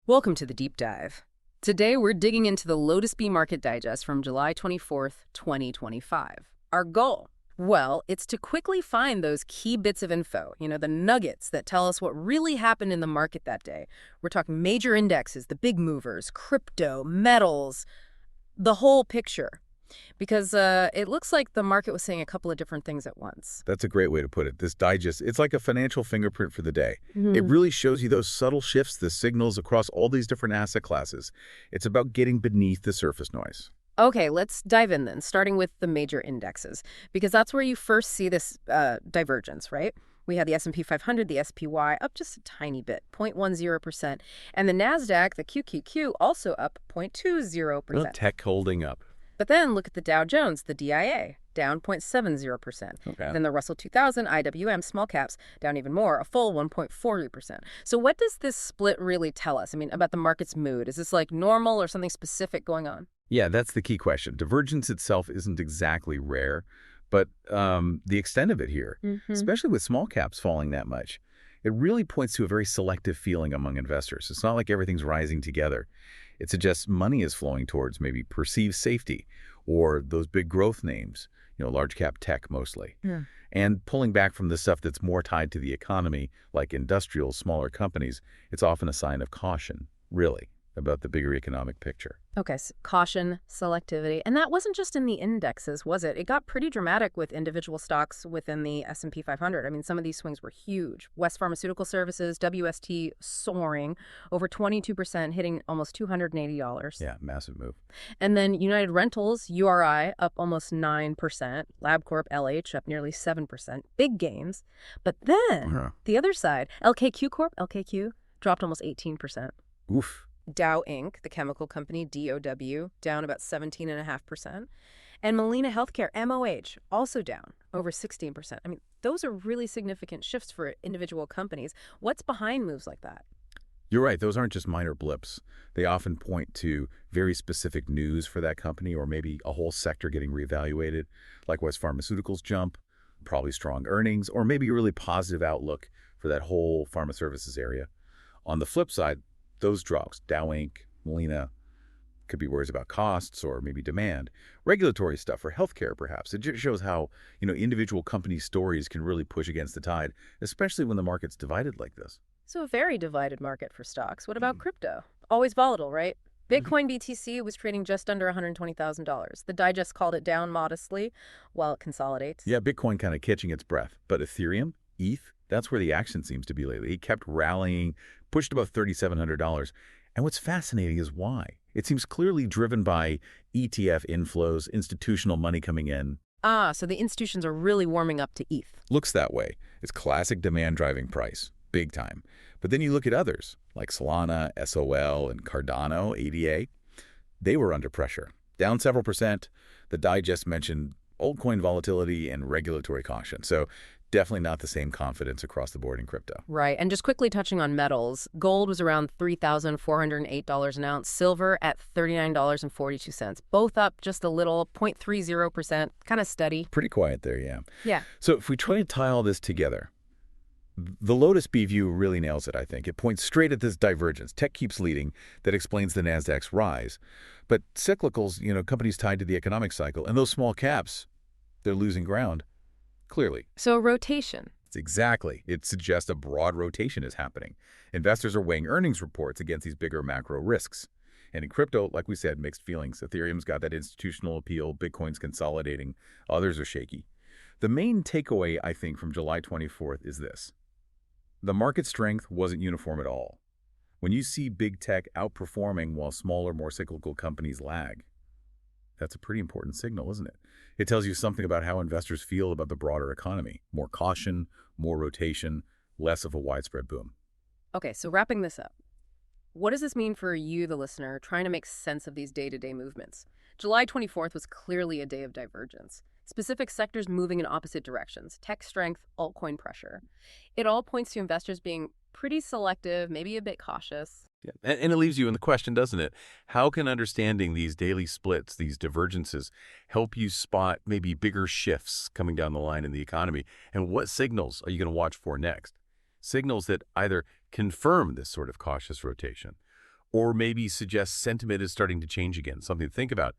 Welcome to the Deep Dive. Today we're digging into the Lotusbee Market Digest from July 24th, 2025. Our goal? Well, it's to quickly find those key bits of info, the nuggets that tell us what really happened in the market that day. We're talking major indexes, the big movers, crypto, metals, the whole picture. Because it looks like the market was saying a couple of different things at once. That's a great way to put it. This digest, it's like a financial fingerprint for the day. It really shows you those subtle shifts, the signals across all these different asset classes. It's about getting beneath the surface noise. Okay, let's dive in then, starting with the major indexes, because that's where you first see this divergence, right? We had the S&P 500, the SPY, up just a tiny bit, 0.10%, and the NASDAQ, the QQQ, also up 0.20%. Well, tech holding up. But then look at the Dow Jones, the DIA, down 0.70%. Okay. Then the Russell 2000, IWM, small caps, down even more, a full 1.40%. So what does this split really tell us? About the market's mood? Is this like normal or something specific going on? Yeah, that's the key question. Divergence itself isn't exactly rare, but the extent of it here, especially with small caps falling that much, it really points to a very selective feeling among investors. It's not like everything's rising together. It suggests money is flowing towards maybe perceived safety or those big growth names, large cap tech mostly. Yeah. And pulling back from the stuff that's more tied to the economy, like industrial, smaller companies, it's often a sign of caution, really, about the bigger economic picture. Okay, so caution, selectivity. And that wasn't just in the indexes, was it? It got pretty dramatic with individual stocks within the S&P 500. Some of these swings were huge. West Pharmaceutical Services, WST soaring over 22%, hitting almost $280. Yeah, massive move. And then United Rentals, URI, up almost 9%. LabCorp, LH, up nearly 7%. Big gains. But then, the other side, LKQ Corp, LKQ, dropped almost 18%. Oof. Dow Inc., the chemical company, DOW, down about 17.5%. And Molina Healthcare, MOH, also down over 16%. Those are really significant shifts for individual companies. What's behind moves like that? You're right. Those aren't just minor blips. They often point to very specific news for that company or maybe a whole sector getting reevaluated, like West Pharmaceuticals jump, probably strong earnings, or maybe a really positive outlook for that whole pharma services area. On the flip side, those drops, Dow Inc., Molina, could be worries about costs or maybe demand. Regulatory stuff for healthcare, perhaps. It just shows how, individual company stories can really push against the tide, especially when the market's divided like this. So a very divided market for stocks. What about crypto? Always volatile, right? Bitcoin BTC was trading just under $120,000. The digest called it down modestly while it consolidates. Yeah, Bitcoin kind of catching its breath. But Ethereum, ETH, that's where the action seems to be lately. It kept rallying, pushed above $3,700. And what's fascinating is why. It seems clearly driven by ETF inflows, institutional money coming in. So the institutions are really warming up to ETH. Looks that way. It's classic demand driving price, big time. But then you look at others, like Solana, SOL, and Cardano, ADA. They were under pressure, down several percent. The digest mentioned altcoin volatility and regulatory caution. So definitely not the same confidence across the board in crypto. Right. And just quickly touching on metals, gold was around $3,408 an ounce, silver at $39.42, both up just a little, 0.30%, kind of steady. Pretty quiet there, yeah. Yeah. So if we try to tie all this together, the Lotusbee view really nails it, I think. It points straight at this divergence. Tech keeps leading. That explains the NASDAQ's rise. But cyclicals, companies tied to the economic cycle, and those small caps, they're losing ground. Clearly. So rotation. Exactly. It suggests a broad rotation is happening. Investors are weighing earnings reports against these bigger macro risks. And in crypto, like we said, mixed feelings. Ethereum's got that institutional appeal. Bitcoin's consolidating. Others are shaky. The main takeaway, I think, from July 24th is this. The market strength wasn't uniform at all. When you see big tech outperforming while smaller, more cyclical companies lag, that's a pretty important signal, isn't it? It tells you something about how investors feel about the broader economy. More caution, more rotation, less of a widespread boom. Okay, so wrapping this up. What does this mean for you, the listener, trying to make sense of these day-to-day movements? July 24th was clearly a day of divergence. Specific sectors moving in opposite directions. Tech strength, altcoin pressure. It all points to investors being pretty selective, maybe a bit cautious. Yeah. And it leaves you in the question, doesn't it? How can understanding these daily splits, these divergences, help you spot maybe bigger shifts coming down the line in the economy? And what signals are you going to watch for next? Signals that either confirm this sort of cautious rotation or maybe suggest sentiment is starting to change again? Something to think about.